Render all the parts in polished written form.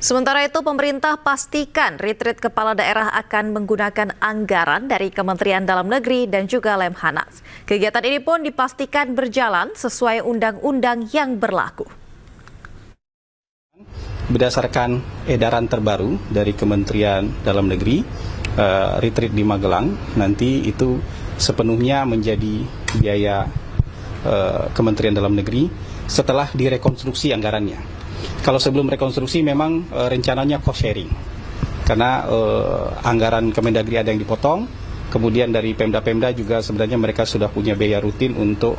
Sementara itu, pemerintah pastikan retreat kepala daerah akan menggunakan anggaran dari Kementerian Dalam Negeri dan juga Lemhanas. Kegiatan ini pun dipastikan berjalan sesuai undang-undang yang berlaku. Berdasarkan edaran terbaru dari Kementerian Dalam Negeri, retreat di Magelang nanti itu sepenuhnya menjadi biaya Kementerian Dalam Negeri setelah direkonstruksi anggarannya. Kalau sebelum rekonstruksi memang rencananya cost sharing, karena anggaran Kemendagri ada yang dipotong, kemudian dari Pemda-Pemda juga sebenarnya mereka sudah punya biaya rutin untuk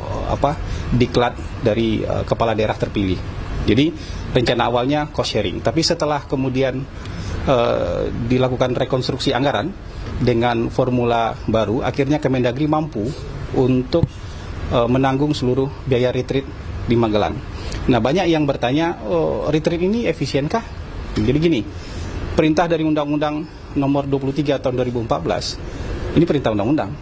diklat dari kepala daerah terpilih. Jadi rencana awalnya cost sharing, tapi setelah kemudian dilakukan rekonstruksi anggaran dengan formula baru, akhirnya Kemendagri mampu untuk menanggung seluruh biaya retreat di Magelang. Nah, banyak yang bertanya, retreat ini efisienkah? Jadi gini, perintah dari Undang-Undang Nomor 23 tahun 2014, ini perintah undang-undang.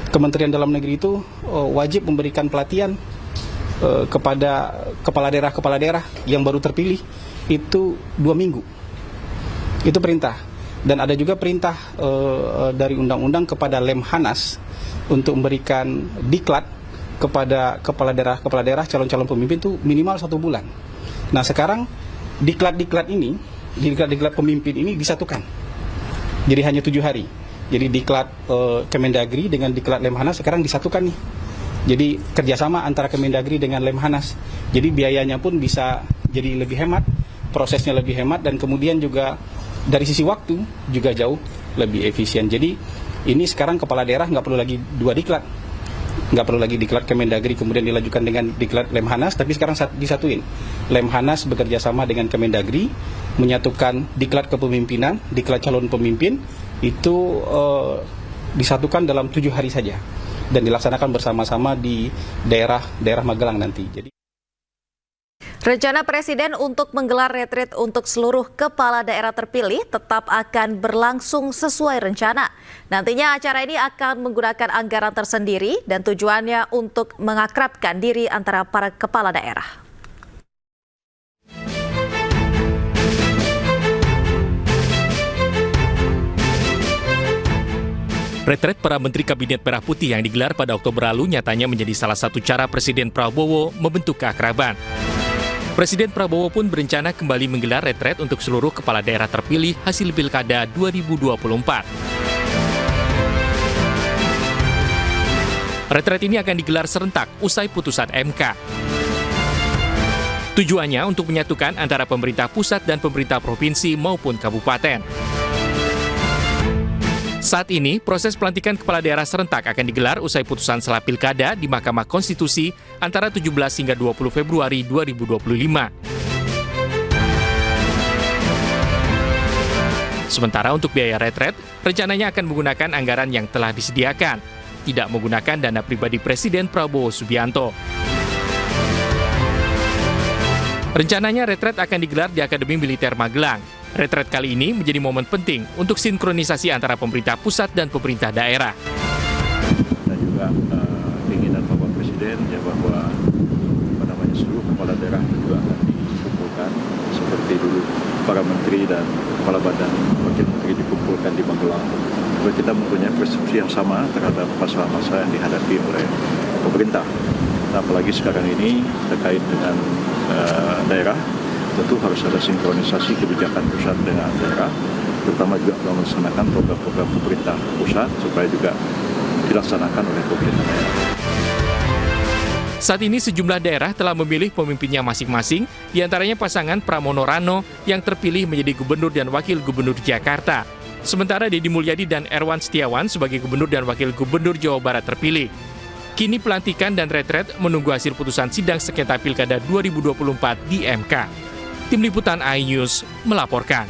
Kementerian Dalam Negeri itu wajib memberikan pelatihan kepada kepala daerah yang baru terpilih itu 2 minggu. Itu perintah. Dan ada juga perintah dari undang-undang kepada Lemhanas untuk memberikan diklat kepada kepala daerah calon-calon pemimpin itu minimal 1 bulan. Nah, sekarang diklat pemimpin ini disatukan. Jadi hanya 7 hari. Jadi diklat Kemendagri dengan diklat Lemhanas sekarang disatukan nih. Jadi kerjasama antara Kemendagri dengan Lemhanas. Jadi biayanya pun bisa jadi lebih hemat, prosesnya lebih hemat, dan kemudian juga dari sisi waktu juga jauh lebih efisien. Jadi ini sekarang kepala daerah nggak perlu lagi 2 diklat. Nggak perlu lagi diklat Kemendagri kemudian dilanjutkan dengan diklat Lemhanas, tapi sekarang disatuin. Lemhanas bekerja sama dengan Kemendagri, menyatukan diklat kepemimpinan, diklat calon pemimpin, itu disatukan dalam 7 hari saja dan dilaksanakan bersama-sama di daerah Magelang nanti. Jadi rencana Presiden untuk menggelar retreat untuk seluruh kepala daerah terpilih tetap akan berlangsung sesuai rencana. Nantinya acara ini akan menggunakan anggaran tersendiri dan tujuannya untuk mengakrabkan diri antara para kepala daerah. Retret para Menteri Kabinet Merah Putih yang digelar pada Oktober lalu nyatanya menjadi salah satu cara Presiden Prabowo membentuk keakraban. Presiden Prabowo pun berencana kembali menggelar retret untuk seluruh kepala daerah terpilih hasil Pilkada 2024. Retret ini akan digelar serentak usai putusan MK. Tujuannya untuk menyatukan antara pemerintah pusat dan pemerintah provinsi maupun kabupaten. Saat ini, proses pelantikan kepala daerah serentak akan digelar usai putusan sela Pilkada di Mahkamah Konstitusi antara 17 hingga 20 Februari 2025. Sementara untuk biaya retret, rencananya akan menggunakan anggaran yang telah disediakan, tidak menggunakan dana pribadi Presiden Prabowo Subianto. Rencananya retret akan digelar di Akademi Militer Magelang. Retret kali ini menjadi momen penting untuk sinkronisasi antara pemerintah pusat dan pemerintah daerah. Dan juga keinginan Bapak Presiden ya bahwa seluruh kepala daerah juga akan dikumpulkan seperti dulu para menteri dan kepala badan wakil menteri dikumpulkan di Magelang. Jadi kita mempunyai persepsi yang sama terhadap masalah-masalah yang dihadapi oleh pemerintah. Nah, apalagi sekarang ini terkait dengan daerah, tentu harus ada sinkronisasi kebijakan pusat dengan daerah, terutama juga melaksanakan program-program pemerintah pusat supaya juga dilaksanakan oleh pemerintah daerah. Saat ini sejumlah daerah telah memilih pemimpinnya masing-masing, diantaranya pasangan Pramono Rano yang terpilih menjadi gubernur dan wakil gubernur Jakarta. Sementara Deddy Mulyadi dan Erwan Setiawan sebagai gubernur dan wakil gubernur Jawa Barat terpilih. Kini pelantikan dan retret menunggu hasil putusan sidang sengketa Pilkada 2024 di MK. Tim Liputan iNews melaporkan.